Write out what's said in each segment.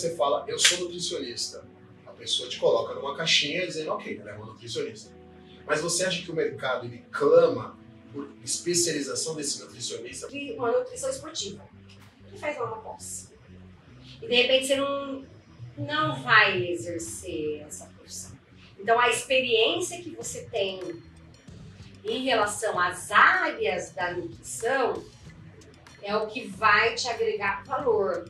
Você fala, eu sou nutricionista. A pessoa te coloca numa caixinha dizendo, ok, ela é uma nutricionista. Mas você acha que o mercado ele clama por especialização desse nutricionista? Uma nutrição esportiva, que faz lá uma pós. E de repente você não vai exercer essa profissão. Então a experiência que você tem em relação às áreas da nutrição é o que vai te agregar valor.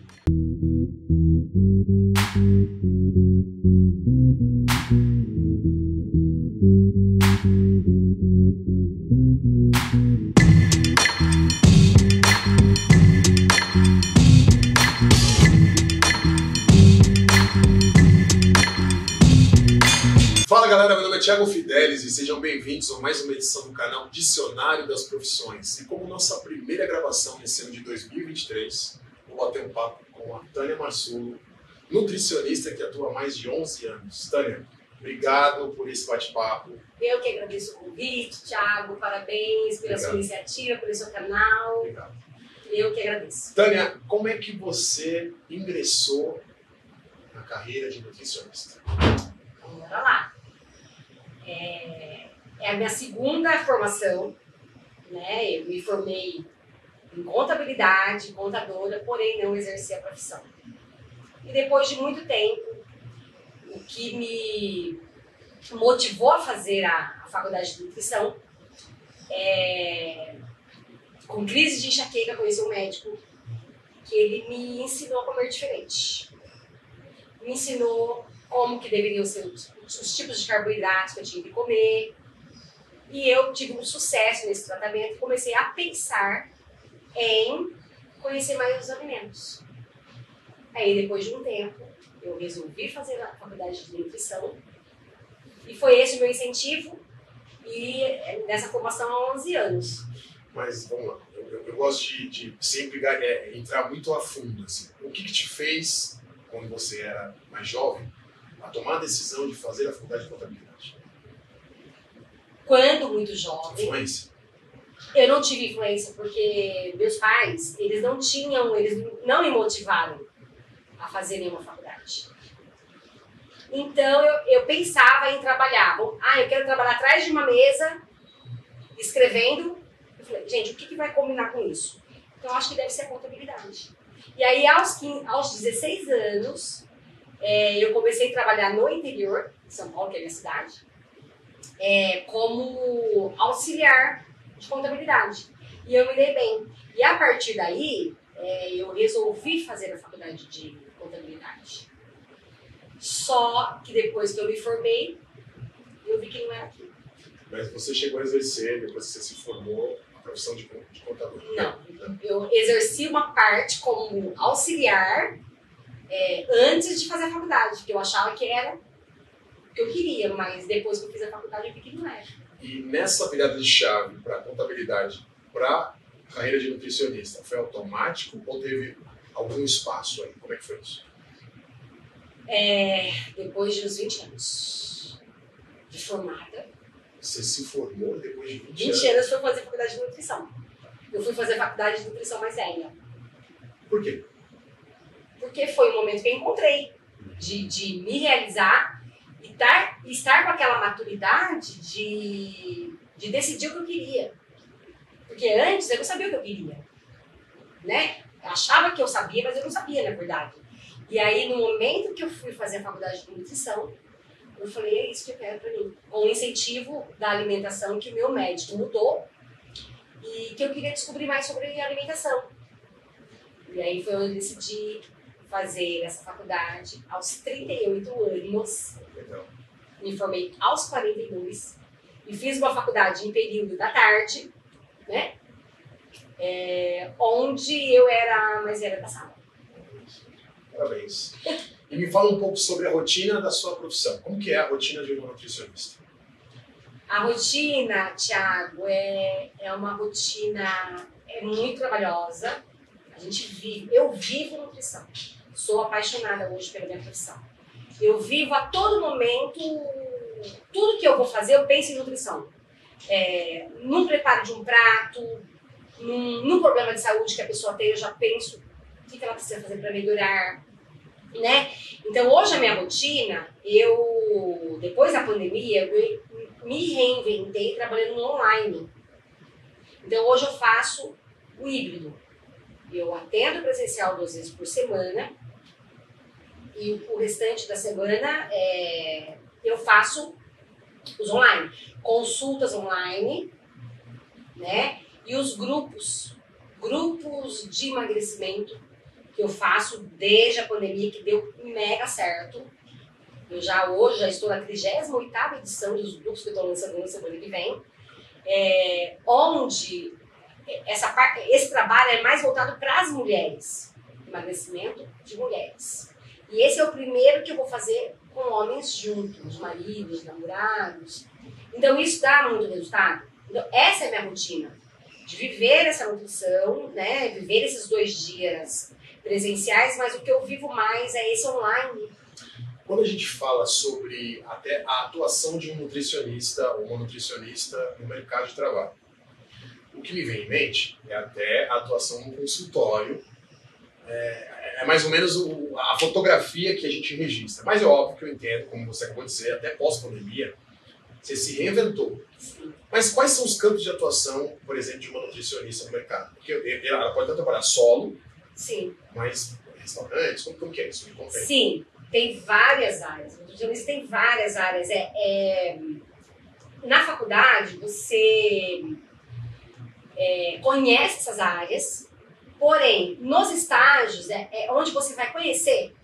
Fala galera, meu nome é Thiago Fidelis e sejam bem-vindos a mais uma edição do canal Dicionário das Profissões. E como nossa primeira gravação nesse ano de 2023, vou bater um papo com a Tânia Marsulo, nutricionista que atua há mais de 11 anos. Tânia, obrigado por esse bate-papo. Eu que agradeço o convite, Thiago, parabéns pela sua iniciativa, pelo seu canal. Obrigado. Eu que agradeço. Tânia, como é que você ingressou na carreira de nutricionista? Bora lá. É a minha segunda formação, né? Eu me formei em contabilidade, contadora, porém não exerci a profissão. E depois de muito tempo, o que me motivou a fazer a faculdade de nutrição, com crise de enxaqueca, conheci um médico que ele me ensinou a comer diferente. Me ensinou como que deveriam ser os tipos de carboidratos que eu tinha que comer. E eu tive um sucesso nesse tratamento e comecei a pensar em conhecer mais os alimentos. Aí, depois de um tempo, eu resolvi fazer a faculdade de nutrição. E foi esse o meu incentivo, e nessa formação há 11 anos. Mas vamos lá, eu gosto de sempre entrar muito a fundo. Assim. O que te fez, quando você era mais jovem, a tomar a decisão de fazer a faculdade de contabilidade? Quando muito jovem, Influência? Eu não tive influência porque meus pais, eles não me motivaram a fazer nenhuma faculdade. Então eu pensava em trabalhar. Eu quero trabalhar atrás de uma mesa, escrevendo. Eu falei, gente, o que vai combinar com isso? Então eu acho que deve ser a contabilidade. E aí aos 16 anos, eu comecei a trabalhar no interior de São Paulo, que é a minha cidade, como auxiliar de contabilidade. E eu me dei bem. E a partir daí, eu resolvi fazer a faculdade de contabilidade. Só que depois que eu me formei, eu vi que não era aquilo. Mas você chegou a exercer, depois que você se formou, a profissão de contador? Não. Eu exerci uma parte como auxiliar antes de fazer a faculdade, porque eu achava que era o que eu queria, mas depois que eu fiz a faculdade eu vi que não era. E nessa virada de chave para contabilidade, para carreira de nutricionista, foi automático ou teve algum espaço aí? Como é que foi isso? Depois de uns 20 anos de formada. Você se formou depois de 20 anos? 20 anos foi fazer faculdade de nutrição. Eu fui fazer faculdade de nutrição mais velha. Por quê? Porque foi o momento que eu encontrei de me realizar e estar com aquela maturidade de decidir o que eu queria. Porque antes eu não sabia o que eu queria, né? Eu achava que eu sabia, mas eu não sabia, na verdade. E aí, no momento que eu fui fazer a faculdade de nutrição, eu falei, é isso que eu quero pra mim. Com o incentivo da alimentação que o meu médico mudou e que eu queria descobrir mais sobre alimentação. E aí foi onde eu decidi fazer essa faculdade aos 38 anos. Legal. Me formei aos 42 e fiz uma faculdade em período da tarde, né? Onde eu era mais velha da sala. Parabéns. E me fala um pouco sobre a rotina da sua profissão. Como que é a rotina de uma nutricionista? A rotina, Thiago, é uma rotina muito trabalhosa. Eu vivo nutrição. Sou apaixonada hoje pela minha profissão. Eu vivo a todo momento, tudo que eu vou fazer, eu penso em nutrição. No preparo de um prato, num problema de saúde que a pessoa tem, eu já penso o que ela precisa fazer para melhorar. né? Então, hoje a minha rotina, depois da pandemia, eu me reinventei trabalhando no online. Então, hoje eu faço o híbrido. Eu atendo presencial 2 vezes por semana e o restante da semana eu faço os online. Consultas online, né? E os grupos de emagrecimento que eu faço desde a pandemia, que deu mega certo. Eu hoje já estou na 38ª edição dos grupos que eu estou lançando na semana que vem, onde esse trabalho é mais voltado para as mulheres, emagrecimento de mulheres. E esse é o primeiro que eu vou fazer com homens juntos, maridos, namorados. Então isso dá muito resultado. Então essa é a minha rotina, de viver essa nutrição, né? Viver esses 2 dias presenciais, mas o que eu vivo mais é esse online. Quando a gente fala sobre até a atuação de um nutricionista ou uma nutricionista no mercado de trabalho, o que me vem em mente é até a atuação no consultório, é mais ou menos a fotografia que a gente registra. Mas é óbvio que eu entendo, como você acabou de dizer, até pós-pandemia, você se reinventou. Sim. Mas quais são os campos de atuação, por exemplo, de uma nutricionista no mercado? Porque ela pode até trabalhar solo, sim, mas restaurantes, como que é isso? Me conta aí. Sim, tem várias áreas. O nutricionista tem várias áreas. Na faculdade, você conhece essas áreas, porém, nos estágios é onde você vai conhecer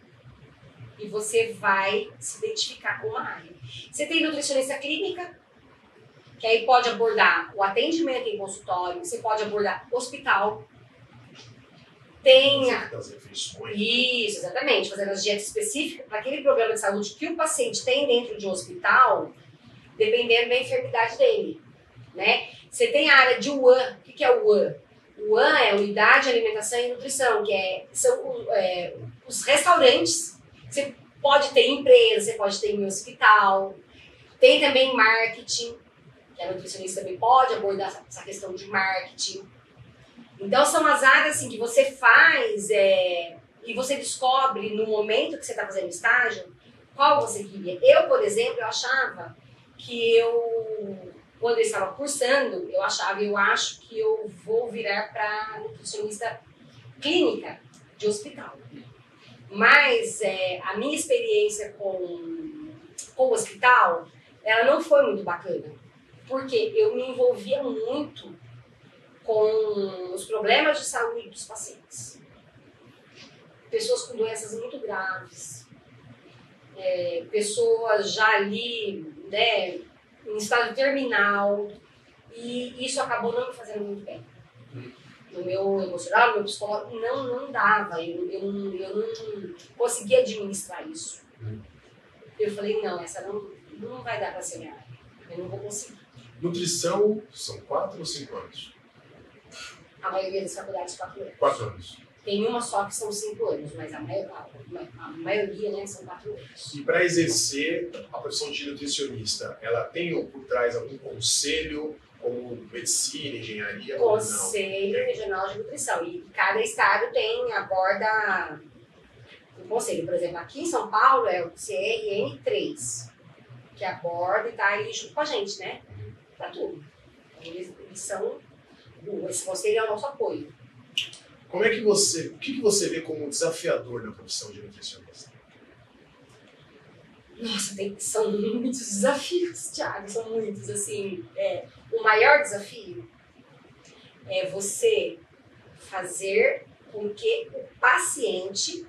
e você vai se identificar com uma área. Você tem nutricionista clínica, que aí pode abordar o atendimento em consultório, você pode abordar hospital. Tem das refeições. Isso, exatamente, fazendo as dietas específicas para aquele problema de saúde que o paciente tem dentro de um hospital, dependendo da enfermidade dele, né? Você tem a área de UAN. O que é o UAN? O UAN é Unidade de Alimentação e Nutrição, que são os restaurantes. Você pode ter em empresa, você pode ter em hospital. Tem também marketing, que a nutricionista também pode abordar essa questão de marketing. Então, são as áreas assim, que você faz e você descobre no momento que você está fazendo estágio qual você queria. Eu, por exemplo, eu achava que quando eu estava cursando, eu acho que eu vou virar para nutricionista clínica de hospital. Mas a minha experiência com o hospital, ela não foi muito bacana, porque eu me envolvia muito com os problemas de saúde dos pacientes. Pessoas com doenças muito graves, pessoas já ali, né, em estado terminal, e isso acabou não me fazendo muito bem. No meu emocional, no meu psicológico, não dava, eu não conseguia administrar isso. Eu falei, não, essa não vai dar para ser minha área, eu não vou conseguir. Nutrição são 4 ou 5 anos? A maioria das faculdades 4 anos. 4 anos. Tem uma só que são 5 anos, mas a maioria, né, são 4 anos. E para exercer a profissão de nutricionista, ela tem por trás algum conselho, como medicina, engenharia? Conselho Regional de Nutrição. E cada estado aborda um conselho. Por exemplo, aqui em São Paulo é o CRN3, que aborda e está aí junto com a gente, né? Para tudo. Eles são... Esse conselho é o nosso apoio. O que você vê como desafiador na profissão de nutricionista? Nossa, são muitos desafios, Thiago, são muitos. Assim, o maior desafio é você fazer com que o paciente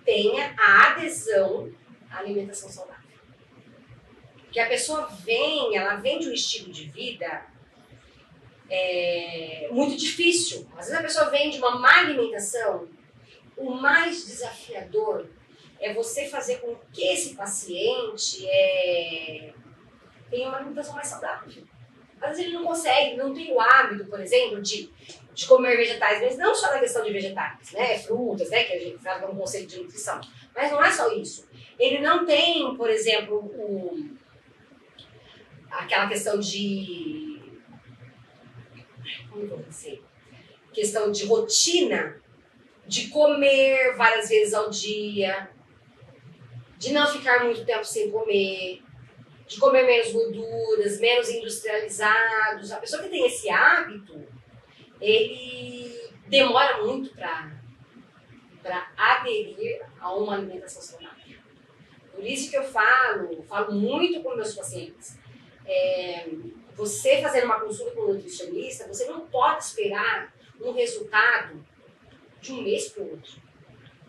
tenha a adesão à alimentação saudável. Porque a pessoa ela vem de um estilo de vida muito difícil. Às vezes a pessoa vem de uma má alimentação. O mais desafiador é você fazer com que esse paciente tenha uma alimentação mais saudável. Às vezes ele não consegue, não tem o hábito, por exemplo, de comer vegetais, mas não só na questão de vegetais, né? Frutas, né? Que a gente fala que é um conceito de nutrição. Mas não é só isso. Ele não tem, por exemplo, aquela questão de... Como eu vou dizer? Questão de rotina, de comer várias vezes ao dia, de não ficar muito tempo sem comer, de comer menos gorduras, menos industrializados. A pessoa que tem esse hábito, ele demora muito para aderir a uma alimentação saudável. Por isso que eu falo muito com meus pacientes. Você fazendo uma consulta com um nutricionista, você não pode esperar um resultado de um mês para o outro.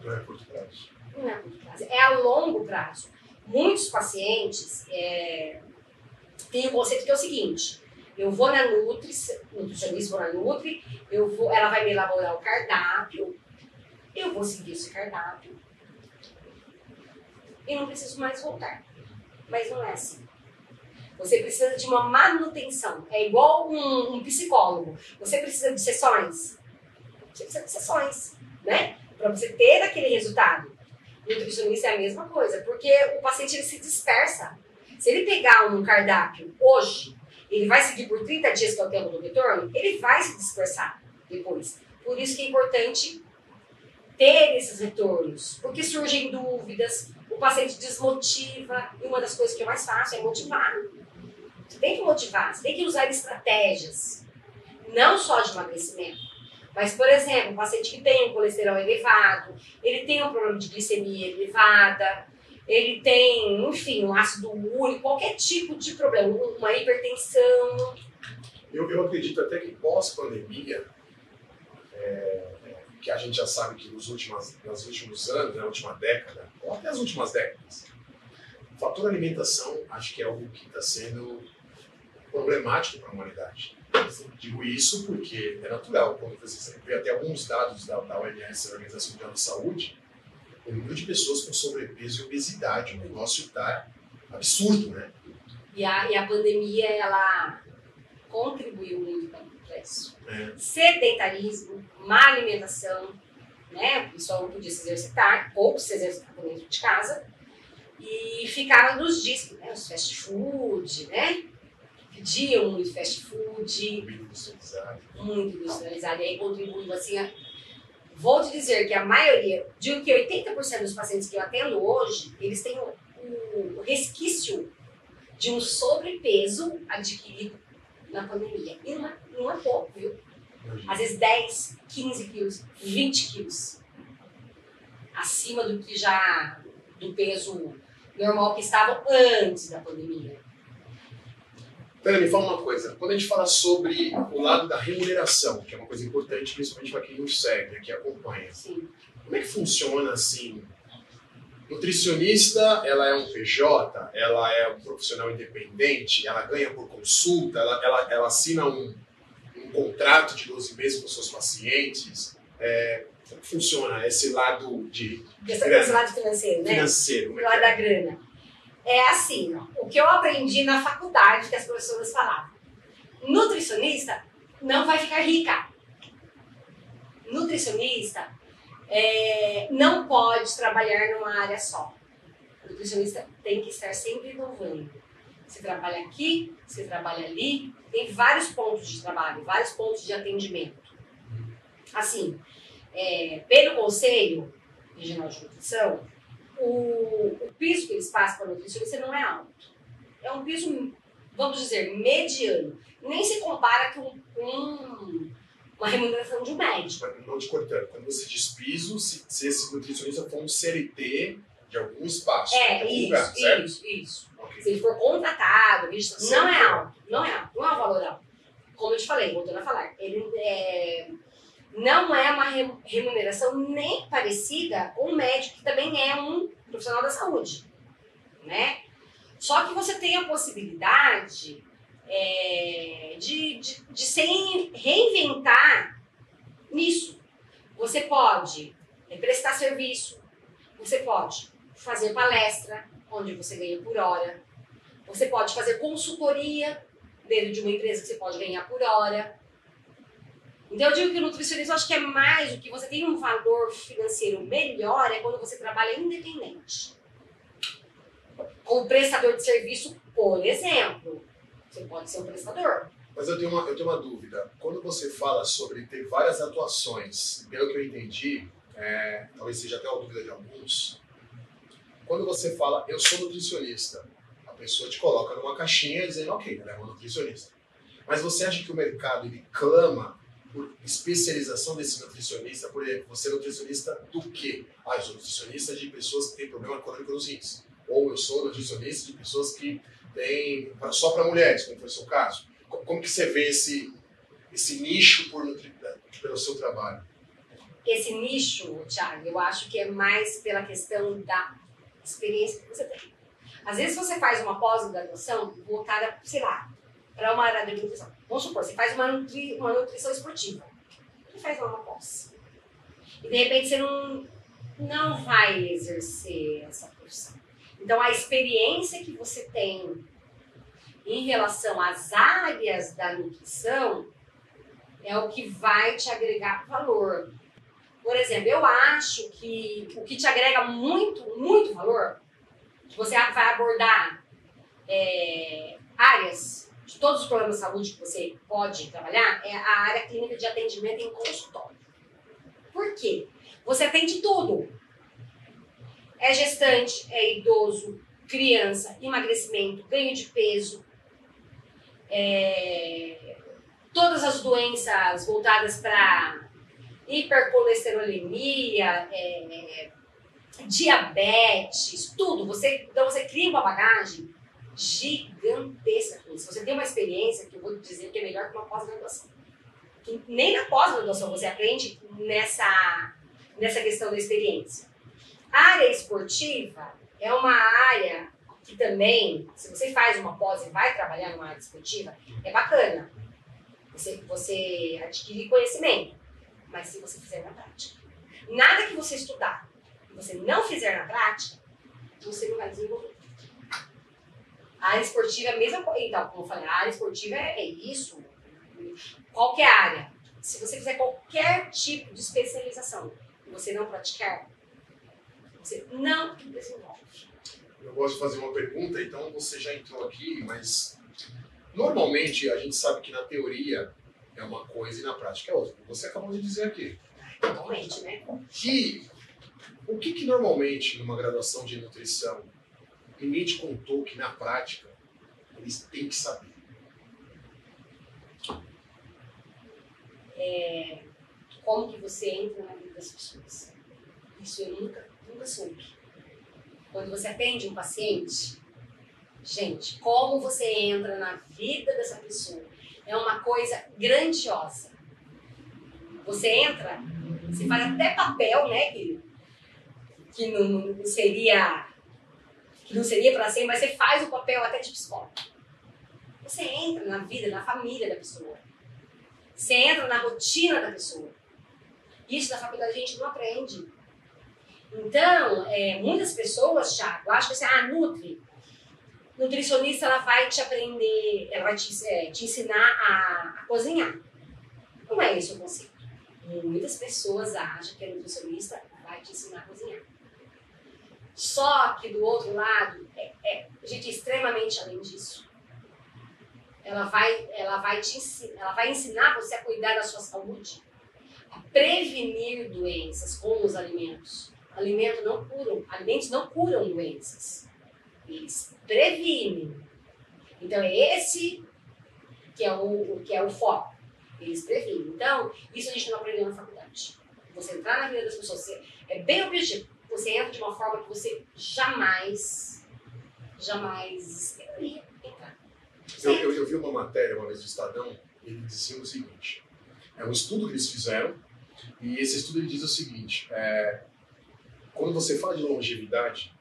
Não é curto prazo. Não é curto prazo, é a longo prazo. Muitos pacientes têm o conceito que é o seguinte: eu vou na nutricionista, vou na Nutri, ela vai me elaborar o cardápio, eu vou seguir esse cardápio e não preciso mais voltar. Mas não é assim. Você precisa de uma manutenção. É igual um psicólogo. Você precisa de sessões. Você precisa de sessões, né? Para você ter aquele resultado. O nutricionista é a mesma coisa, porque o paciente ele se dispersa. Se ele pegar um cardápio hoje, ele vai seguir por 30 dias, que é o tempo do retorno, ele vai se dispersar depois. Por isso que é importante ter esses retornos, porque surgem dúvidas, o paciente desmotiva, e uma das coisas que eu mais faço é motivar. Você tem que motivar, você tem que usar estratégias, não só de emagrecimento, mas, por exemplo, um paciente que tem um colesterol elevado, ele tem um problema de glicemia elevada, ele tem, enfim, um ácido úrico, qualquer tipo de problema, uma hipertensão. Eu acredito até que pós-pandemia, que a gente já sabe que nos últimos anos, na última década, ou até as últimas décadas, o fator alimentação acho que é algo que está sendo problemático para a humanidade. Digo isso porque é natural, quando você vê até alguns dados da OMS, da Organização Mundial da Saúde, o número de pessoas com sobrepeso e obesidade, o negócio está absurdo, né? E a pandemia, ela contribuiu muito para isso. Sedentarismo, má alimentação, né? O pessoal não podia se exercitar, pouco se exercitava dentro de casa, e ficava nos discos, né? Os fast food, né? Pediam muito fast food. Muito industrializado. E aí contribuiu assim. Vou te dizer que a maioria, digo que 80% dos pacientes que eu atendo hoje, eles têm o resquício de um sobrepeso adquirido na pandemia. E não é pouco, viu? Às vezes 10, 15 quilos, 20 quilos. Acima do que do peso normal que estava antes da pandemia. Tânia, me fala uma coisa. Quando a gente fala sobre o lado da remuneração, que é uma coisa importante, principalmente para quem nos segue, que acompanha. Sim. Como é que funciona assim? Nutricionista, ela é um PJ, ela é um profissional independente, ela ganha por consulta, ela assina um contrato de 12 meses com seus pacientes. Como funciona esse lado de esse lado financeiro, né? Financeiro. O lado da grana. É assim, ó, o que eu aprendi na faculdade, que as professoras falavam. Nutricionista não vai ficar rica. Nutricionista não pode trabalhar numa área só. O nutricionista tem que estar sempre inovando. Você trabalha aqui, você trabalha ali, tem vários pontos de trabalho, vários pontos de atendimento. Assim, pelo Conselho Regional de Nutrição, o piso que eles passam para o nutricionista não é alto. É um piso, vamos dizer, mediano. Nem se compara com uma remuneração de um médico. Não te cortando, quando você diz piso, se esse nutricionista for um CLT de algum espaço, de algum lugar, certo? Isso. Okay. Se ele for contratado, não é alto, não é um valor alto. Como eu te falei, voltando a falar, ele não é uma remuneração nem parecida com um médico que também é um profissional da saúde, né? Só que você tem a possibilidade de se reinventar nisso. Você pode prestar serviço, você pode fazer palestra, onde você ganha por hora, você pode fazer consultoria dentro de uma empresa que você pode ganhar por hora. Então eu digo que o nutricionismo, acho que é mais do que você tem um valor financeiro melhor, é quando você trabalha independente. Como prestador de serviço, por exemplo. Você pode ser um prestador. Mas eu tenho uma dúvida. Quando você fala sobre ter várias atuações, pelo que eu entendi, talvez seja até uma dúvida de alguns, quando você fala, eu sou nutricionista, a pessoa te coloca numa caixinha dizendo, ok, ela é uma nutricionista. Mas você acha que o mercado ele clama por especialização desse nutricionista? Por exemplo, você é nutricionista do quê? Ah, eu sou nutricionista de pessoas que têm problema crônico nos rins. Ou eu sou nutricionista de pessoas que têm só para mulheres, como foi o seu caso. Como que você vê esse nicho pelo seu trabalho? Esse nicho, Thiago, eu acho que é mais pela questão da experiência que você tem. Às vezes você faz uma pós-graduação voltada, sei lá, para uma área de nutrição. Vamos supor, você faz uma nutrição esportiva. Você faz uma pós. E de repente você não vai exercer essa profissão. Então a experiência que você tem em relação às áreas da nutrição é o que vai te agregar valor. Por exemplo, eu acho que o que te agrega muito, muito valor, que você vai abordar áreas de todos os problemas de saúde que você pode trabalhar, é a área clínica de atendimento em consultório. Por quê? Você atende tudo. É gestante, é idoso, criança, emagrecimento, ganho de peso, todas as doenças voltadas para hipercolesterolemia, diabetes, tudo. Então você cria uma bagagem gigantesca com isso. Você tem uma experiência que eu vou dizer que é melhor que uma pós-graduação. Que nem na pós-graduação você aprende nessa questão da experiência. A área esportiva é uma área que também, se você faz uma pós e vai trabalhar numa área esportiva, é bacana. Você adquire conhecimento, mas se você fizer na prática. Nada que você estudar e você não fizer na prática, você não vai desenvolver. A área esportiva é a mesma coisa. Então, como eu falei, a área esportiva é isso. Qualquer área. Se você fizer qualquer tipo de especialização e você não praticar, você não desenvolve. Eu gosto de fazer uma pergunta, então você já entrou aqui, mas normalmente a gente sabe que na teoria é uma coisa e na prática é outra. Você acabou de dizer aqui. Totalmente, né? O que normalmente numa graduação de nutrição ninguém te contou que na prática eles têm que saber? Como que você entra na vida das pessoas. Isso eu nunca soube. Quando você atende um paciente, gente, como você entra na vida dessa pessoa é uma coisa grandiosa. Você entra, você faz até papel, né, que não seria para ser, mas você faz o papel até de psicólogo. Você entra na vida, na família da pessoa. Você entra na rotina da pessoa. Isso na faculdade a gente não aprende. Então, muitas pessoas, Thiago, acham que assim, nutricionista, ela vai te aprender, ela vai te ensinar a cozinhar. Não é esse o conceito. Muitas pessoas acham que a nutricionista vai te ensinar a cozinhar. Só que do outro lado, gente, é extremamente além disso. Ela vai ensinar você a cuidar da sua saúde, a prevenir doenças com os alimentos. Alimentos não curam doenças. Eles previnem. Então é esse que é o foco. Eles previnem. Então, isso a gente não aprendeu na faculdade. Você entrar na vida das pessoas, é bem objetivo. Você entra de uma forma que você jamais esperaria entrar. Eu vi uma matéria uma vez do Estadão, e ele dizia o seguinte, é um estudo que eles fizeram, e esse estudo ele diz o seguinte, quando você fala de longevidade,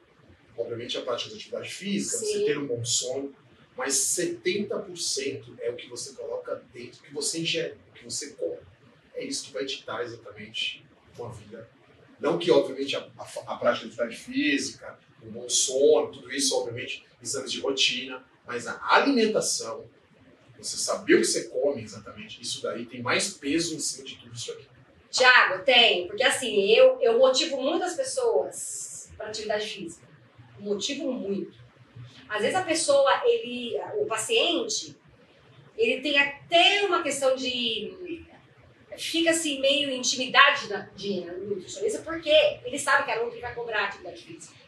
obviamente a prática de atividade física, Sim. Você ter um bom sono, mas 70% é o que você coloca dentro, o que você ingere, o que você come. É isso que vai ditar exatamente uma vida. Não que, obviamente, a prática de atividade física, um bom sono, tudo isso, obviamente, exames de rotina, mas a alimentação, você saber o que você come exatamente, isso daí tem mais peso em cima de tudo isso aqui. Tiago, tem, porque assim, eu motivo muitas pessoas para atividade física. Motivo muito. Às vezes a pessoa, o paciente, ele tem até uma questão de... Fica assim, meio intimidade de nutricionista, porque ele sabe que a Nutri vai cobrar atividade física.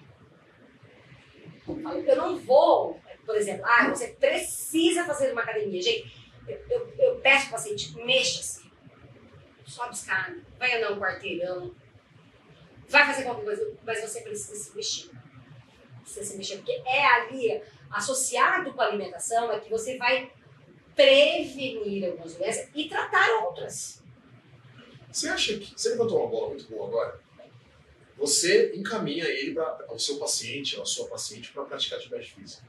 Eu não vou, por exemplo, você precisa fazer uma academia. Gente, eu peço para o paciente, mexa-se. Sobe escada, vai andar um quarteirão, vai fazer qualquer coisa, mas você precisa se mexer. Precisa se mexer, porque é ali, associado com a alimentação, é que você vai prevenir algumas doenças e tratar outras. Você acha que... Você levantou uma bola muito boa agora. Você encaminha ele ao seu paciente, à sua paciente, para praticar atividade física.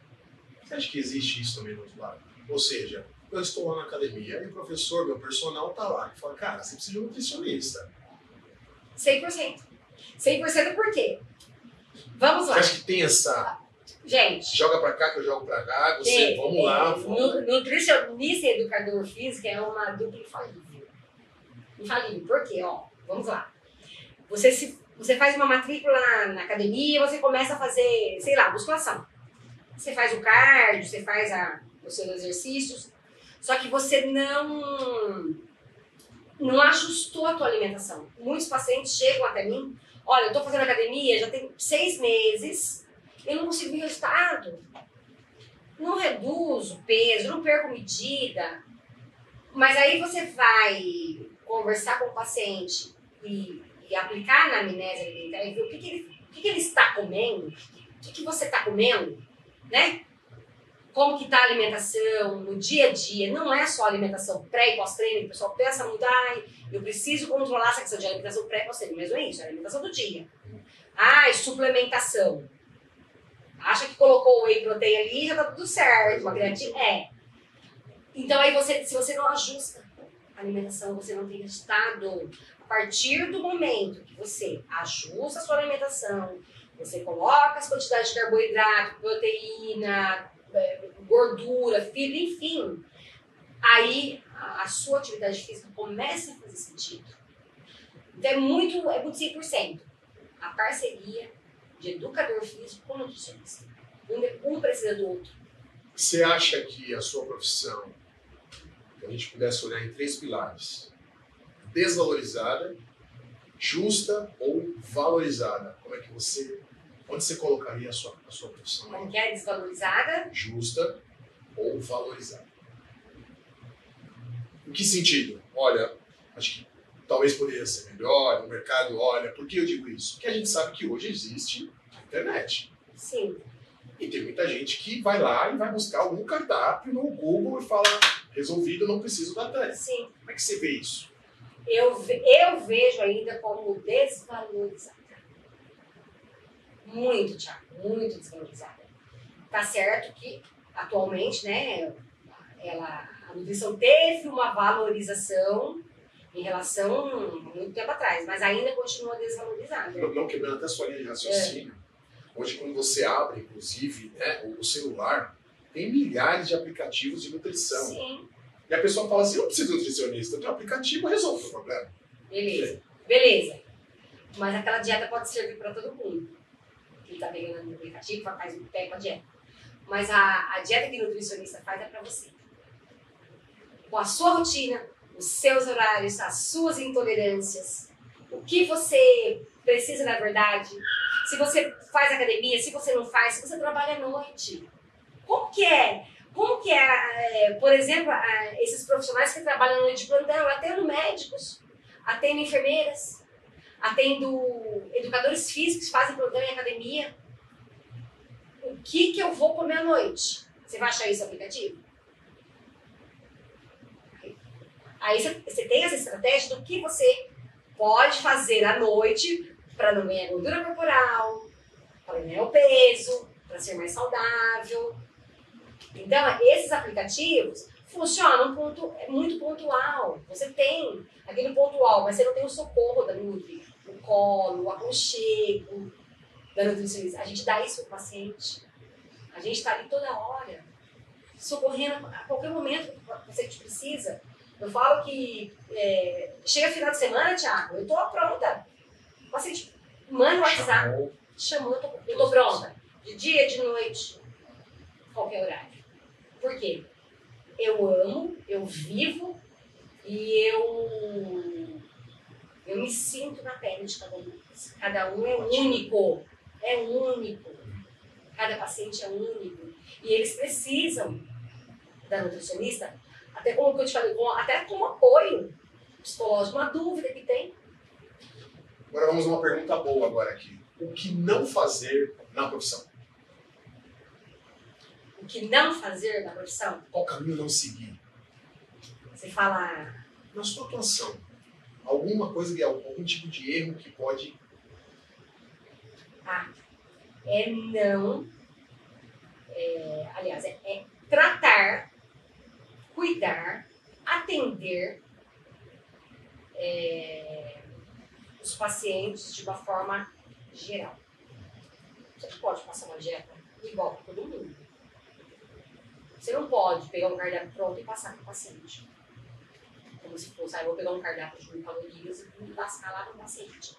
Você acha que existe isso também do outro lado? Ou seja, eu estou lá na academia e o professor, meu personal, está lá e fala, cara, você precisa de um nutricionista. 100%. 100% por quê? Vamos lá. Você acha que tem essa... Gente... Joga pra cá que eu jogo pra cá, você... Vamos lá. Nutricionista e educador físico é uma dupla infalível. Infalível. Por quê? Vamos lá. Você faz uma matrícula na academia, você começa a fazer, sei lá, musculação. Você faz o cardio, você faz os seus exercícios, só que você não ajustou a tua alimentação. Muitos pacientes chegam até mim, olha, eu tô fazendo academia, já tem 6 meses, eu não consigo ver resultado. Não reduzo peso, não perco medida. Mas aí você vai conversar com o paciente e aplicar na amnésia alimentar e ver o que ele está comendo, o que você está comendo, né? Como que está a alimentação no dia a dia. Não é só alimentação pré e pós-treino, o pessoal pensa muito, eu preciso controlar essa questão de alimentação pré e pós-treino, mas não é isso, é a alimentação do dia. Suplementação. Acha que colocou whey protein ali, já tá tudo certo, uma creatina, Então aí se você não ajusta a alimentação, você não tem resultado. A partir do momento que você ajusta a sua alimentação, você coloca as quantidades de carboidrato, proteína, gordura, fibra, enfim, aí a sua atividade física começa a fazer sentido. Então é muito 100%. A parceria de educador físico com nutricionista. Um precisa do outro. Você acha que a sua profissão, que a gente pudesse olhar em 3 pilares, desvalorizada, justa ou valorizada, onde você colocaria a sua profissão? Como que é desvalorizada? Justa ou valorizada. Em que sentido? Olha, acho que talvez poderia ser melhor, o mercado olha. Por que eu digo isso? Porque a gente sabe que hoje existe a internet. Sim. E tem muita gente que vai lá e vai buscar algum cardápio no Google e fala, resolvido, não preciso da Tânia. Sim. Como é que você vê isso? Eu vejo ainda como desvalorizada. Muito, Thiago, muito desvalorizada. Tá certo que, atualmente, né, a nutrição teve uma valorização em relação a muito tempo atrás, mas ainda continua desvalorizada. Não quebrando até a sua linha de raciocínio. Hoje, quando você abre, inclusive, né, o celular, tem milhares de aplicativos de nutrição. Sim. E a pessoa fala assim, eu não preciso de nutricionista, eu tenho um aplicativo, resolve o problema. Beleza. Mas aquela dieta pode servir para todo mundo. Que está pegando no aplicativo, faz um pé com a dieta. Mas a dieta que o nutricionista faz é para você. Com a sua rotina, os seus horários, as suas intolerâncias, o que você precisa na verdade, se você faz academia, se você não faz, se você trabalha à noite. Como que é? Por exemplo, esses profissionais que trabalham à noite de plantão, eu atendo médicos, atendo enfermeiras, atendo educadores físicos que fazem plantão em academia. O que eu vou comer à noite? Você vai achar isso no aplicativo? Aí você tem essa estratégia do que você pode fazer à noite para não ganhar gordura corporal, para ganhar o peso, para ser mais saudável. Então, esses aplicativos funcionam muito pontual. Você tem aquele pontual, mas você não tem o socorro da Nutri, o colo, o aconchego da nutricionista. A gente dá isso para o paciente. A gente está ali toda hora, socorrendo a qualquer momento que o paciente precisa. Eu falo que chega final de semana, Thiago, eu tô pronta. O paciente manda o WhatsApp, chamou, eu tô pronta. De dia, de noite, qualquer horário. Por quê? Eu amo, eu vivo e eu me sinto na pele de cada um. Cada um é único. É único. Cada paciente é único. E eles precisam da nutricionista, até como eu te falei, até como apoio psicológico, uma dúvida que tem. Agora vamos a uma pergunta boa agora aqui. O que não fazer na profissão? O que não fazer na profissão? Qual caminho não seguir? Você fala... Na sua atuação, alguma coisa, algum tipo de erro que pode... Aliás, é tratar, cuidar, atender os pacientes de uma forma geral. Você não pode passar uma dieta igual para todo mundo. Você não pode pegar um cardápio pronto e passar para o paciente. Como se fosse, eu vou pegar um cardápio de 1.000 calorias e lascar lá para o paciente.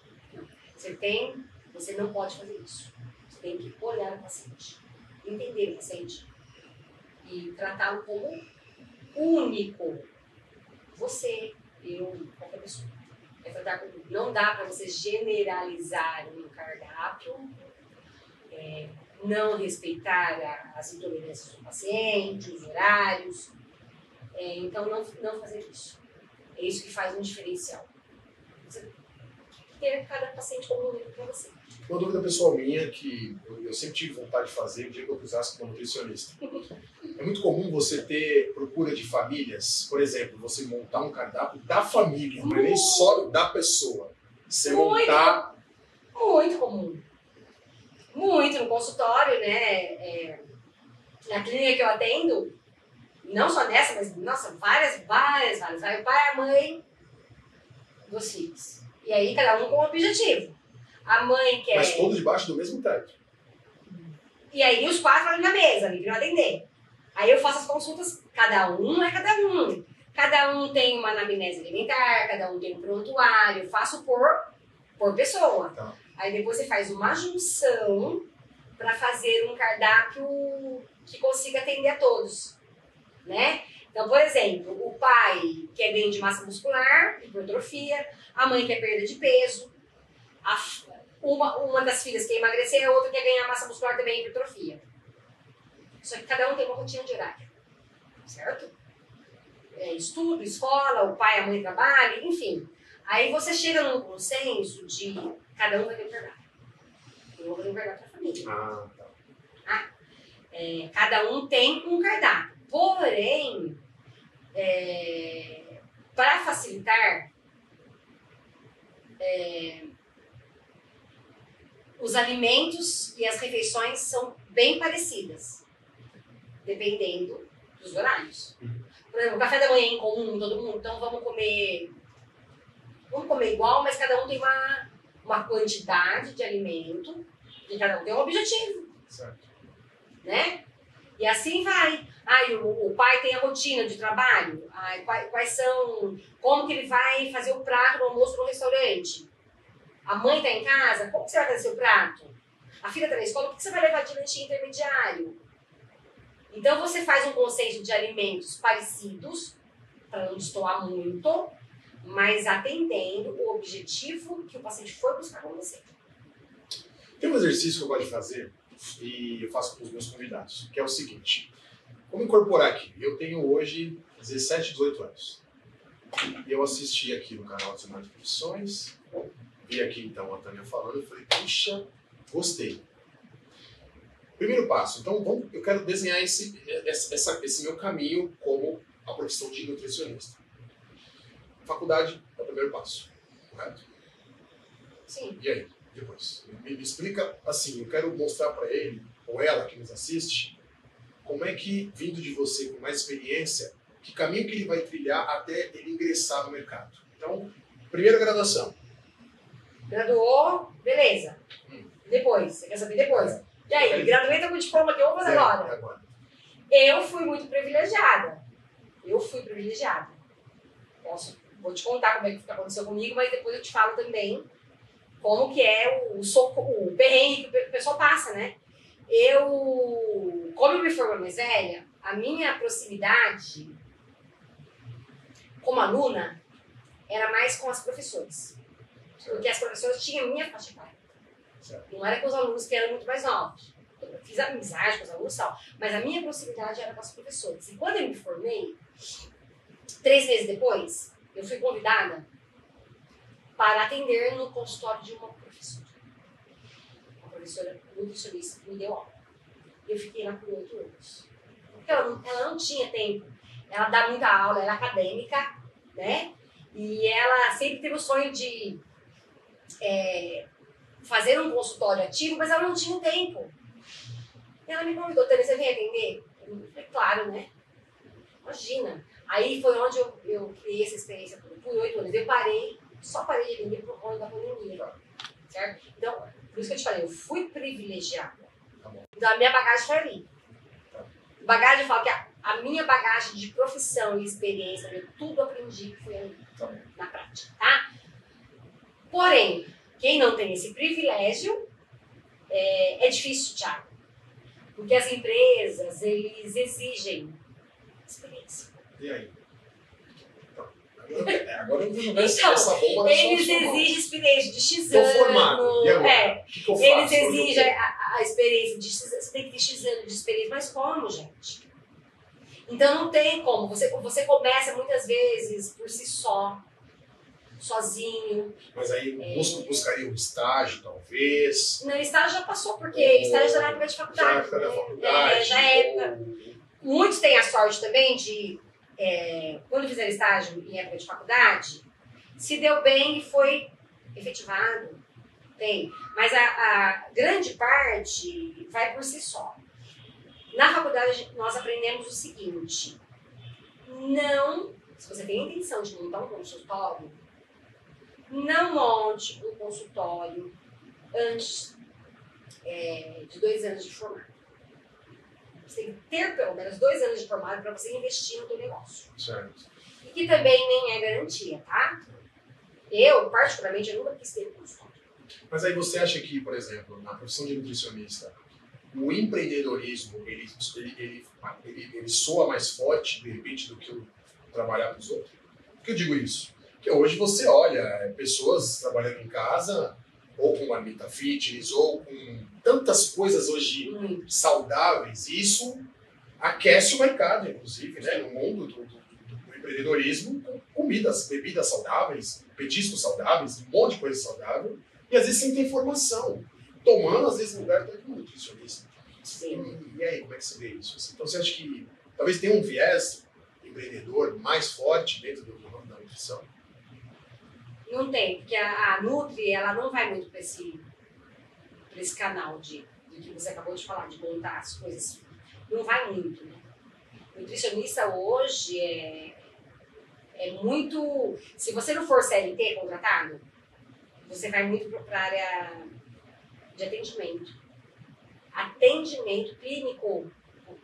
Você não pode fazer isso. Você tem que olhar o paciente, entender o paciente e tratá-lo como único. Você, eu, qualquer pessoa. É tratar como... Não dá para você generalizar um cardápio, não respeitar as intolerâncias do paciente, os horários. Então, não fazer isso. É isso que faz um diferencial. Você ter cada paciente como único para você. Uma dúvida pessoal minha que eu sempre tive vontade de fazer o dia que eu precisasse como nutricionista. É muito comum você ter procura de famílias, por exemplo, você montar um cardápio da família, não é nem só da pessoa. Você montar... Muito comum. Muito no consultório, né? Na clínica que eu atendo, não só nessa, mas, nossa, várias. Vai o pai e a mãe dos filhos. E aí, cada um com um objetivo. A mãe quer... Mas todos debaixo do mesmo teto. E aí, os 4 ali na mesa, ali para atender. Aí eu faço as consultas, cada um é cada um. Cada um tem uma anamnese alimentar, cada um tem um prontuário. Eu faço por pessoa. Tá. Aí depois você faz uma junção para fazer um cardápio que consiga atender a todos, né? Então, por exemplo, o pai quer ganho de massa muscular, hipertrofia, a mãe quer perda de peso, uma das filhas quer emagrecer, a outra quer ganhar massa muscular também, hipertrofia. Só que cada um tem uma rotina de horário, certo? Estudo, escola, o pai e a mãe trabalham, enfim. Aí você chega num consenso de cada um vai ter um cardápio. Eu vou fazer um cardápio para a família. Tá. Cada um tem um cardápio. Porém, para facilitar, os alimentos e as refeições são bem parecidas, dependendo dos horários. Por exemplo, o café da manhã é em comum, todo mundo, então vamos comer igual, mas cada um tem uma quantidade de alimento e cada um tem um objetivo. Certo. Né? E assim vai. O pai tem a rotina de trabalho. Quais são... Como que ele vai fazer o prato no almoço no restaurante? A mãe está em casa, como que você vai fazer seu prato? A filha está na escola, o que você vai levar de lanchinho intermediário? Então você faz um conceito de alimentos parecidos, para não destoar muito, mas atendendo o objetivo que o paciente foi buscar com você. Tem um exercício que eu gosto de fazer, e eu faço com os meus convidados, que é o seguinte. Vamos incorporar aqui. Eu tenho hoje 17, 18 anos. E eu assisti aqui no canal Dicionário de Profissões, vi aqui então a Tânia falando, e falei, puxa, gostei. Primeiro passo, então eu quero desenhar esse meu caminho como a profissão de nutricionista. Faculdade é o primeiro passo, correto? Sim. E aí, depois? Me explica assim, eu quero mostrar para ele, ou ela que nos assiste, como é que, vindo de você com mais experiência, que caminho que ele vai trilhar até ele ingressar no mercado. Então, primeira graduação. Graduou, beleza. Depois, você quer saber depois? E aí, graduei, tô com o diploma que eu vou fazer agora. Eu fui muito privilegiada. Vou te contar como é que aconteceu comigo, mas depois eu te falo também como que é o perrengue que o pessoal passa, né? Como eu me formei mais velha, a minha proximidade como aluna era mais com as professoras. Porque as professoras tinham minha faixa etária. Não era com os alunos que eram muito mais novos. fiz amizade com os alunos e tal, mas a minha proximidade era com os professores. E quando eu me formei, 3 meses depois, eu fui convidada para atender no consultório de uma professora. Uma professora nutricionista que me deu aula. Eu fiquei lá por 8 anos. Porque ela não tinha tempo. Ela dá muita aula, ela é acadêmica, né? E ela sempre teve o sonho de fazer um consultório ativo, mas ela não tinha tempo. E ela me convidou, Tânia, você vem atender? Eu falei, claro, né? Imagina. Aí foi onde eu criei essa experiência por 8 anos. Eu só parei de atender por conta da pandemia, certo? Então, por isso que eu te falei, eu fui privilegiada. Então, a minha bagagem foi ali. Bagagem, eu falo que a minha bagagem de profissão e experiência, eu tudo aprendi que foi ali, na prática, tá? Porém, quem não tem esse privilégio, é difícil, Thiago. Porque as empresas, eles exigem experiência. E aí? Agora eu vou ver essa bomba. Eles exigem experiência de X anos. Estou formado. E agora? O que eu faço? Eles exigem a experiência de X anos. Você tem que ter X anos de experiência. Mas como, gente? Então não tem como. Você começa muitas vezes por si só, sozinho. Mas aí buscaria um estágio, talvez. Não, estágio já passou, porque estágio já na época de faculdade. Já na época da faculdade. Já é época. Muitos têm a sorte também de, quando fizeram estágio em época de faculdade, se deu bem e foi efetivado. Tem. Mas a grande parte vai por si só. Na faculdade, nós aprendemos o seguinte: se você tem a intenção de montar um consultório, não monte um consultório antes de 2 anos de formado. Você tem que ter pelo menos 2 anos de formado para você investir no teu negócio. Certo. E que também nem é garantia, tá? Eu, particularmente, eu nunca quis ter consultório. Mas aí você acha que, por exemplo, na profissão de nutricionista, o empreendedorismo, ele soa mais forte, de repente, do que o trabalhar para os outros? Por que eu digo isso? Porque hoje você olha pessoas trabalhando em casa, ou com marmita fitness, ou com tantas coisas hoje saudáveis. Isso aquece o mercado, inclusive, né? No mundo do empreendedorismo, com comidas, bebidas saudáveis, petiscos saudáveis, um monte de coisa saudável, e às vezes sem ter informação. Tomando, às vezes, lugar de um nutricionista. Sim. E aí, como é que você vê isso? Então, você acha que talvez tenha um viés empreendedor mais forte dentro do ramo da nutrição? Não tem, porque a Nutri, ela não vai muito para esse canal de que você acabou de falar, de montar as coisas. Não vai muito, né? O nutricionista hoje é muito... Se você não for CLT contratado, você vai muito para a área de atendimento. Atendimento clínico,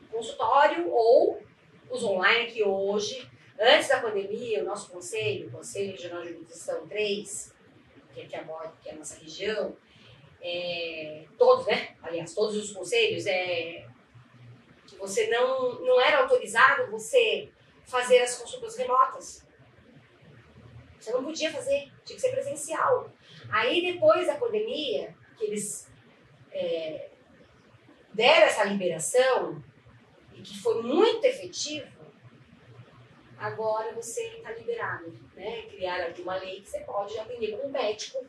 consultório ou os online, que hoje, antes da pandemia, o nosso conselho, o Conselho Regional de Nutrição 3, que é a nossa região, todos, né? Aliás, todos os conselhos, que você não era autorizado você fazer as consultas remotas. Você não podia fazer, tinha que ser presencial. Aí, depois da pandemia, que eles deram essa liberação, e que foi muito efetivo, agora você está liberado, né? Criaram aqui uma lei que você pode atender como médico.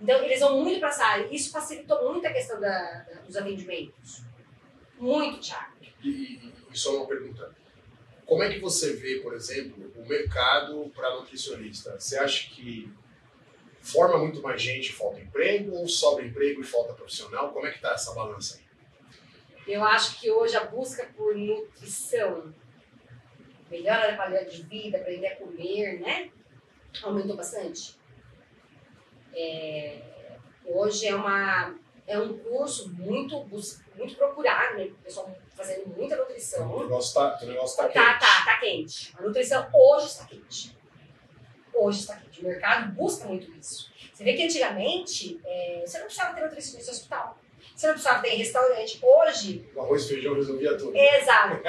Então, eles vão muito para essa área. Isso facilitou muito a questão dos atendimentos. Muito, Thiago. E só uma pergunta. Como é que você vê, por exemplo, o mercado para nutricionista? Você acha que forma muito mais gente e falta emprego, ou sobra emprego e falta profissional? Como é que está essa balança aí? Eu acho que hoje a busca por nutrição, melhora da qualidade de vida, aprender a comer, né? Aumentou bastante. Hoje é um curso muito procurado, né? O pessoal fazendo muita nutrição. O negócio tá quente. Tá quente. A nutrição hoje está quente. Hoje está quente. O mercado busca muito isso. Você vê que antigamente você não precisava ter nutricionista no hospital. Você não precisava ter em restaurante. Hoje... O arroz e feijão resolvia tudo. Exato.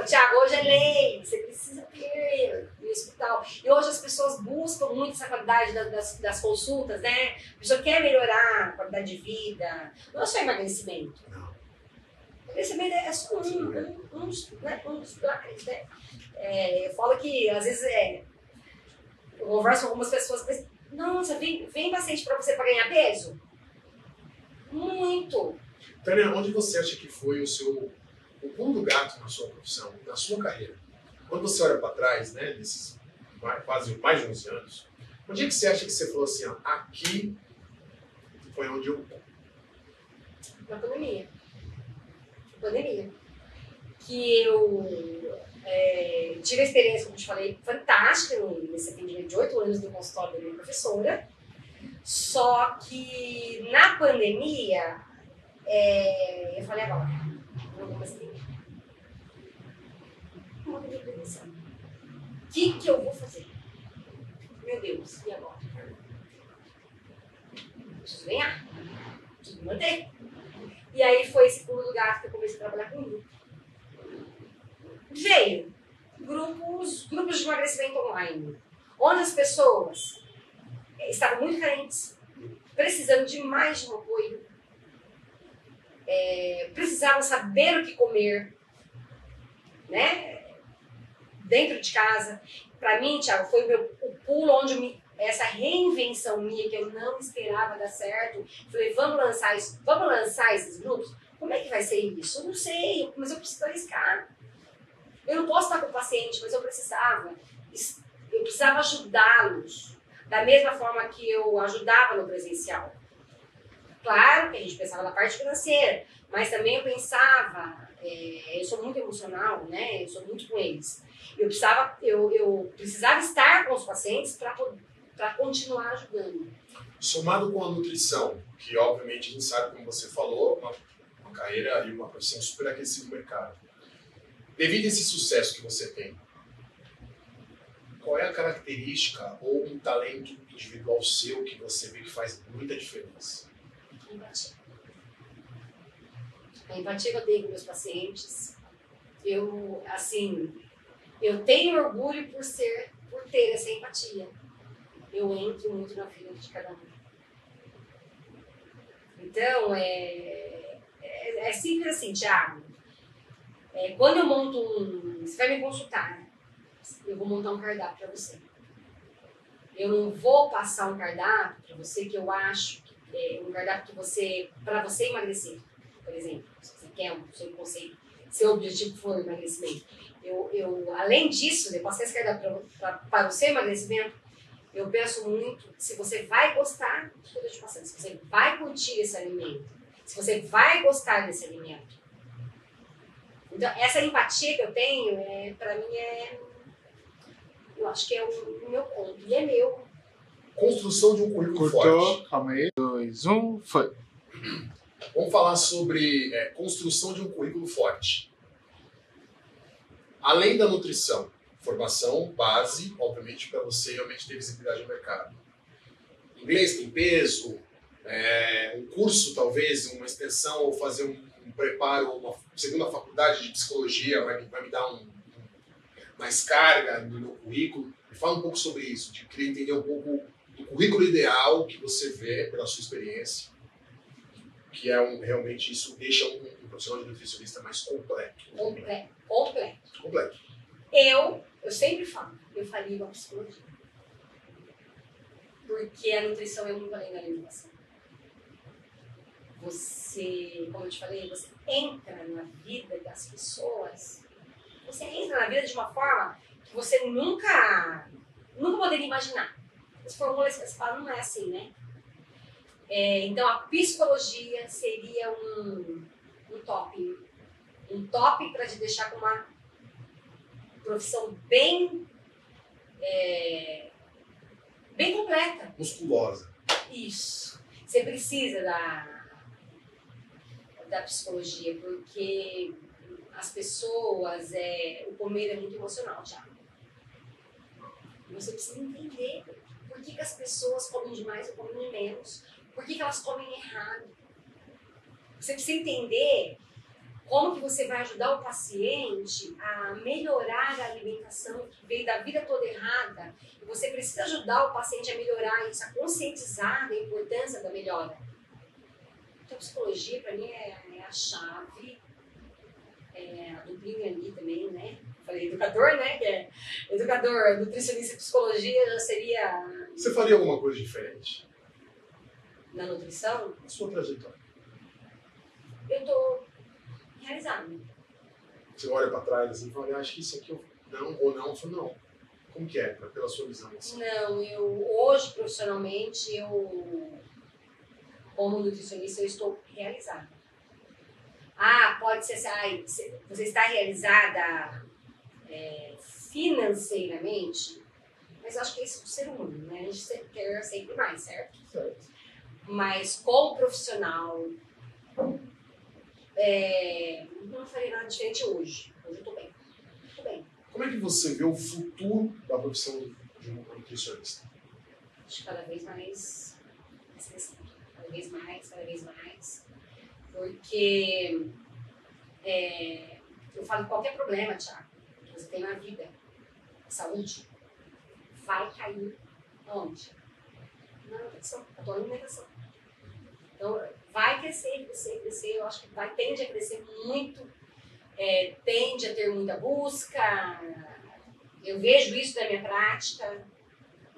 Thiago, hoje é lei. Você precisa ter no hospital. E hoje as pessoas buscam muito essa qualidade das consultas, né? A pessoa quer melhorar a qualidade de vida. Não é só emagrecimento. Não. também é só um dos pilares, né? Eu falo que, às vezes, eu converso com algumas pessoas, mas, nossa, vem paciente para você para ganhar peso? Muito. Tânia, onde você acha que foi o pulo do gato na sua profissão, na sua carreira? Quando você olha para trás, né, nesses quase mais de 11 anos, onde é que você acha que você falou assim, ó, aqui foi onde eu... Na pandemia. Que eu tive a experiência, como eu te falei, fantástica nesse atendimento de 8 anos no consultório da minha professora. Só que na pandemia, eu falei agora, não vou mais atender. Não vou atender prevenção. O que eu vou fazer? Meu Deus, e agora? Preciso ganhar, preciso manter. E aí foi esse pulo do gato que eu comecei a trabalhar com grupo. Veio grupos de emagrecimento online, onde as pessoas estavam muito carentes, precisando de mais de um apoio, precisavam saber o que comer, né? Dentro de casa. Para mim, Thiago, foi o pulo onde essa reinvenção minha, que eu não esperava dar certo. Falei, vamos lançar esses grupos? Como é que vai ser isso? Eu não sei, mas eu preciso arriscar. Eu não posso estar com o paciente, mas eu precisava ajudá-los da mesma forma que eu ajudava no presencial. Claro que a gente pensava na parte financeira, mas também eu pensava, eu sou muito emocional, né? Eu sou muito com eles. Eu precisava estar com os pacientes para continuar ajudando. Somado com a nutrição, que obviamente a gente sabe, como você falou, uma carreira e uma profissão super aquecida no mercado. Devido a esse sucesso que você tem, qual é a característica ou um talento individual seu que você vê que faz muita diferença? Empatia. A empatia que eu tenho com meus pacientes, eu tenho orgulho por ter essa empatia. Eu entro muito na vida de cada um. Então, é simples assim, Thiago. Quando eu monto você vai me consultar, né? Eu vou montar um cardápio para você. Eu não vou passar um cardápio para você que eu acho que é um cardápio para você emagrecer, por exemplo. Se você quer o seu conceito, seu objetivo for emagrecimento. Além disso, eu passei esse cardápio para o seu emagrecimento. Eu penso muito se você vai gostar do que eu estou te passando, se você vai curtir esse alimento, se você vai gostar desse alimento. Então, essa empatia que eu tenho, para mim, eu acho que é o meu ponto. E é meu. Construção de um currículo forte. Calma aí. 2, 1, foi. Vamos falar sobre construção de um currículo forte. Além da nutrição, formação, base, obviamente, para você realmente ter visibilidade no mercado. Inglês tem peso, um curso, talvez, uma extensão, ou fazer um preparo, uma segunda faculdade de psicologia vai me dar mais carga no meu currículo. Me fala um pouco sobre isso, de querer entender um pouco do currículo ideal que você vê pela sua experiência, que realmente isso deixa um profissional de nutricionista mais completo. Completo. Eu sempre falo, eu faria igual a psicologia. Porque a nutrição é muito além da alimentação. Você, como eu te falei, você entra na vida das pessoas. Você entra na vida de uma forma que você nunca poderia imaginar. As fórmulas que você fala não é assim, né? Então, a psicologia seria um top. Um top para te deixar com uma profissão bem completa. Musculosa. Isso. Você precisa da psicologia, porque as pessoas, o comer é muito emocional, Thiago. Você precisa entender por que as pessoas comem demais ou comem menos, por que elas comem errado. Você precisa entender como que você vai ajudar o paciente a melhorar a alimentação que veio da vida toda errada. E você precisa ajudar o paciente a melhorar isso, a conscientizar da importância da melhora. Então, a psicologia, para mim, é a chave a duplinha ali também, né? Falei educador, né? Que é educador, nutricionista e psicologia já seria... Você faria alguma coisa diferente Na nutrição, na sua trajetória? eu tô realizada. Você olha para trás assim, e fala, acho que isso aqui eu não, ou não, eu falo, não. Como que é, pela sua visão? Assim? Não, hoje, profissionalmente, como nutricionista, eu estou realizada. Pode ser assim, você está realizada financeiramente, mas eu acho que é isso do ser humano, né? A gente quer sempre mais, certo? Certo. Mas como profissional, não faria nada diferente hoje. Hoje eu tô bem. Tô bem. Como é que você vê o futuro da profissão de um nutricionista? Acho que cada vez mais crescendo. Cada vez mais. Porque eu falo que qualquer problema, Thiago, que você tem na vida, saúde, vai cair onde? Na nutrição, na tua alimentação. Então, vai crescer. Eu acho que tende a crescer muito, tende a ter muita busca. Eu vejo isso na minha prática,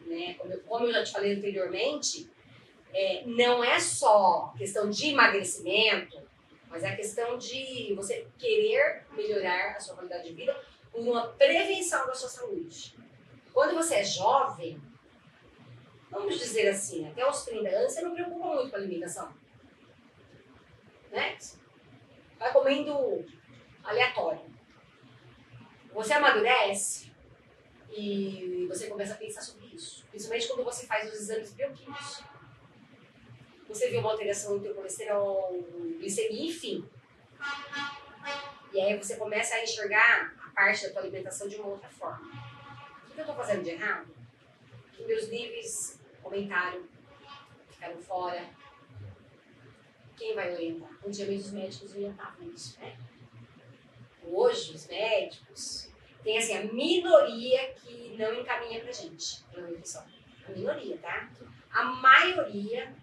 né? Como eu já te falei anteriormente, não é só questão de emagrecimento, mas é a questão de você querer melhorar a sua qualidade de vida por uma prevenção da sua saúde. Quando você é jovem, vamos dizer assim, até os 30 anos, você não preocupa muito com a alimentação. Né? Vai comendo aleatório. Você amadurece e você começa a pensar sobre isso. Principalmente quando você faz os exames bioquímicos. Você vê uma alteração no teu colesterol, glicemia, enfim. E aí você começa a enxergar a parte da tua alimentação de uma outra forma. O que eu estou fazendo de errado? Meus níveis aumentaram, ficaram fora. Quem vai orientar? Antigamente os médicos orientavam isso, né? Hoje os médicos tem assim, a minoria que não encaminha pra gente pra nutrição. A minoria, tá? A maioria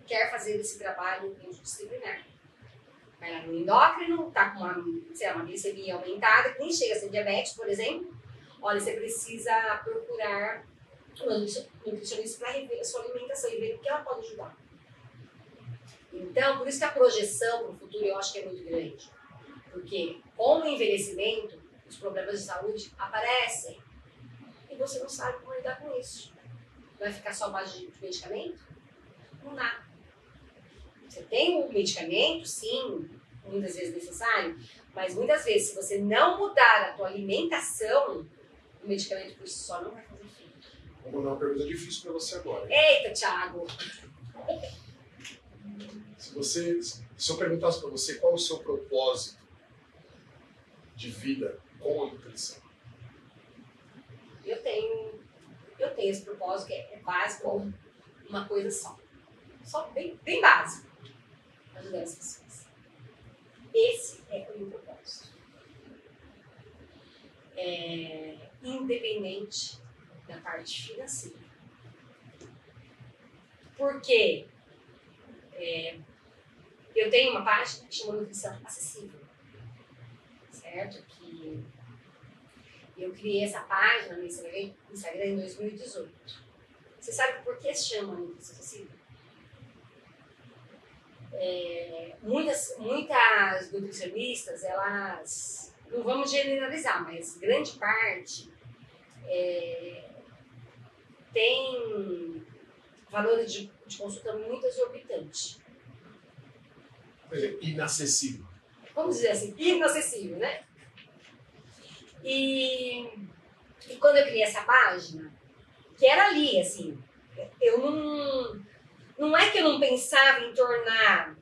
quer fazer esse trabalho multidisciplinar. Vai lá no endócrino, tá com uma glicemia aumentada, quem chega a ser diabetes, por exemplo, olha, você precisa procurar um nutricionista para rever a sua alimentação e ver o que ela pode ajudar. Então, por isso que a projeção para o futuro eu acho que é muito grande. Porque com o envelhecimento, os problemas de saúde aparecem e você não sabe como lidar com isso. Vai ficar só à base de medicamento? Não dá. Você tem um medicamento, sim, muitas vezes necessário, mas muitas vezes, se você não mudar a tua alimentação, o medicamento por si só não vai fazer efeito. Vou mandar uma pergunta difícil para você agora. Eita, Thiago! Se eu perguntasse para você qual é o seu propósito de vida com a nutrição? Eu tenho esse propósito que é básico, uma coisa só bem básico, ajudar as pessoas. Esse é o meu propósito. Independente da parte financeira. Porque eu tenho uma página que chama Nutrição Acessível, certo? Que eu criei essa página no Instagram em 2018. Você sabe por que se chama Nutrição Acessível? Muitas nutricionistas, elas, não vamos generalizar, mas grande parte tem valores de consulta muito exorbitantes. Por exemplo, inacessível. Vamos dizer assim, inacessível, né? E quando eu criei essa página, que era ali, assim, eu não é que eu não pensava em tornar,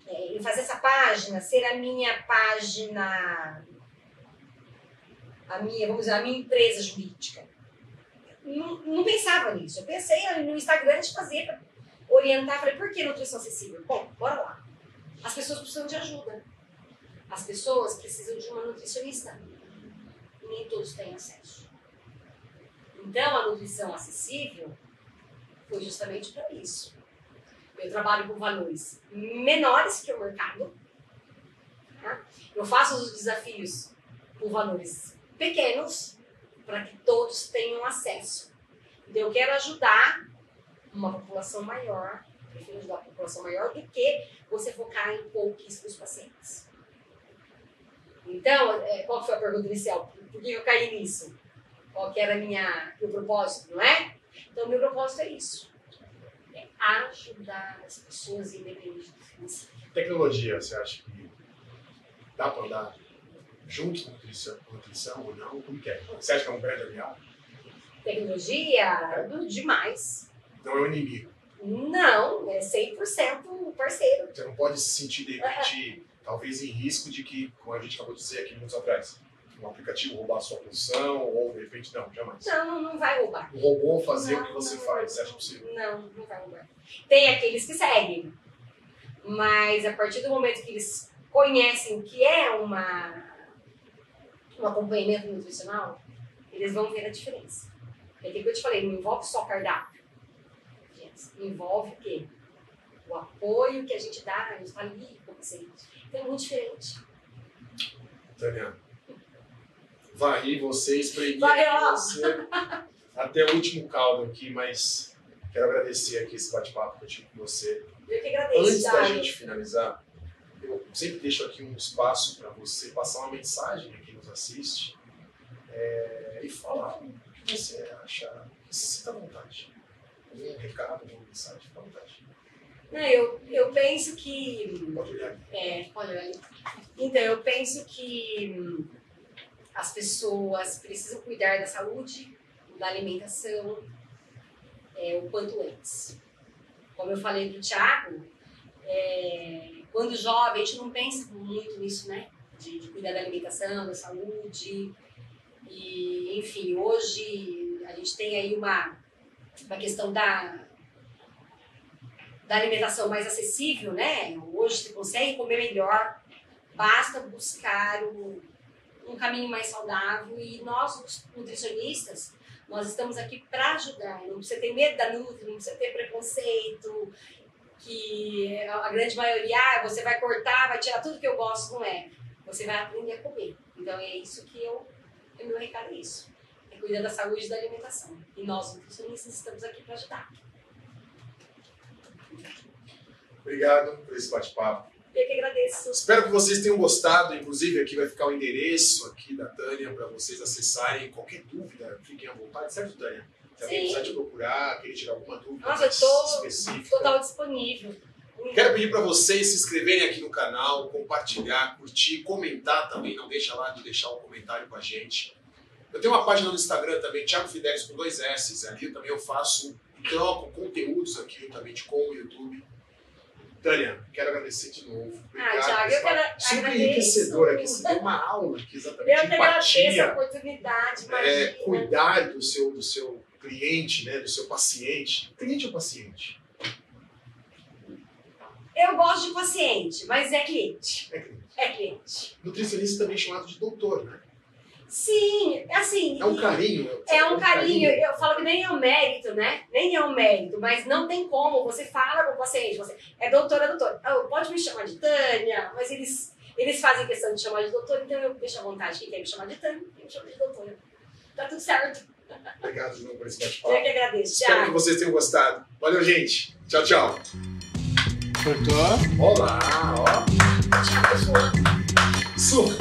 em fazer essa página ser a minha página, vamos dizer, a minha empresa jurídica. Não pensava nisso. Eu pensei no Instagram de fazer para orientar. Falei, por que nutrição acessível? Bom, bora lá. As pessoas precisam de ajuda. As pessoas precisam de uma nutricionista. E nem todos têm acesso. Então, a nutrição acessível foi justamente para isso. Eu trabalho com valores menores que o mercado. Tá? Eu faço os desafios por valores pequenos para que todos tenham acesso. Então, eu quero ajudar uma população maior, prefiro ajudar a população maior do que você focar em pouquíssimos pacientes. Então, qual foi a pergunta inicial? Por que eu caí nisso? Qual que era meu propósito, não é? Então, meu propósito é isso. É ajudar as pessoas independente do financeiro. Tecnologia, você acha que dá para andar junto com nutrição ou não? Como que é? Você acha que é um grande aliado? Tecnologia, demais. Não é um inimigo. Não, é 100% parceiro. Você não pode se sentir, de repente, talvez em risco de que, como a gente acabou de dizer aqui minutos atrás, um aplicativo roubar a sua posição, ou de repente, não, jamais. Não vai roubar. O robô fazer o que você faz, você acha possível? Não vai roubar. Tem aqueles que seguem, mas a partir do momento que eles conhecem o que é um acompanhamento nutricional, eles vão ver a diferença. É aquilo que eu te falei, não envolve só cardápio. Envolve o quê? O apoio que a gente dá, a gente está ali com o paciente. Então é muito diferente. Tânia, varri você, espreguei Vai, você até o último caldo aqui, mas quero agradecer aqui esse bate-papo que eu tive com você. Eu que agradeço, Antes da Thiago. gente finalizar, eu sempre deixo aqui um espaço para você passar uma mensagem a quem nos assiste e falar o que você acha. Você sinta à vontade. Um recado, uma mensagem, fica à vontade. Não, eu penso que... Pode olhar aqui. Pode olhar. Então, eu penso que as pessoas precisam cuidar da saúde, da alimentação, o quanto antes. Como eu falei pro Thiago, quando jovem, a gente não pensa muito nisso, né? De cuidar da alimentação, da saúde. E, enfim, hoje a gente tem aí uma questão da alimentação mais acessível, né? Hoje você consegue comer melhor, basta buscar um caminho mais saudável e nós, os nutricionistas, nós estamos aqui para ajudar. Não precisa ter medo da Nutri, não precisa ter preconceito, que a grande maioria, você vai cortar, vai tirar tudo que eu gosto, não é. Você vai aprender a comer. Então é isso que meu recado é isso. É cuidar da saúde e da alimentação. E nós, nutricionistas, estamos aqui para ajudar. Obrigado por esse bate-papo. Eu que agradeço. Espero que vocês tenham gostado. Inclusive, aqui vai ficar o endereço aqui da Tânia para vocês acessarem. Qualquer dúvida, fiquem à vontade, certo, Tânia? Se alguém precisar te procurar, querer tirar alguma dúvida Nossa, eu tô específica. total disponível. Quero pedir para vocês se inscreverem aqui no canal, compartilhar, curtir, comentar também. Não deixa lá de deixar um comentário com a gente. Eu tenho uma página no Instagram também, Thiago Fidelis com 2 S. Ali também eu faço e troco conteúdos aqui juntamente com o YouTube. Tânia, quero agradecer de novo. Obrigado. Thiago, eu quero super enriquecedor aqui. Você deu uma aula aqui exatamente. Eu que agradeço a Empatia, oportunidade, imagina. cuidar do seu cliente, né, do seu paciente. Cliente ou paciente? Eu gosto de paciente, mas é cliente. É cliente. É cliente. Nutricionista também chamado de doutor, né? Sim, assim... É um carinho. É um carinho. Eu falo que nem é um mérito, né? Nem é um mérito, mas não tem como. Você fala com o paciente, você é doutora, doutor. Pode me chamar de Tânia, mas eles fazem questão de chamar de doutor, então eu deixo à vontade. Quem quer me chamar de Tânia, quem me chama de doutora. Tá tudo certo. Obrigado de novo por esse bate-papo. Eu que agradeço. Espero que Tchau. vocês tenham gostado. Valeu, gente. Tchau, tchau. Cortou? Olá, ó. Tchau, pessoal. Surra.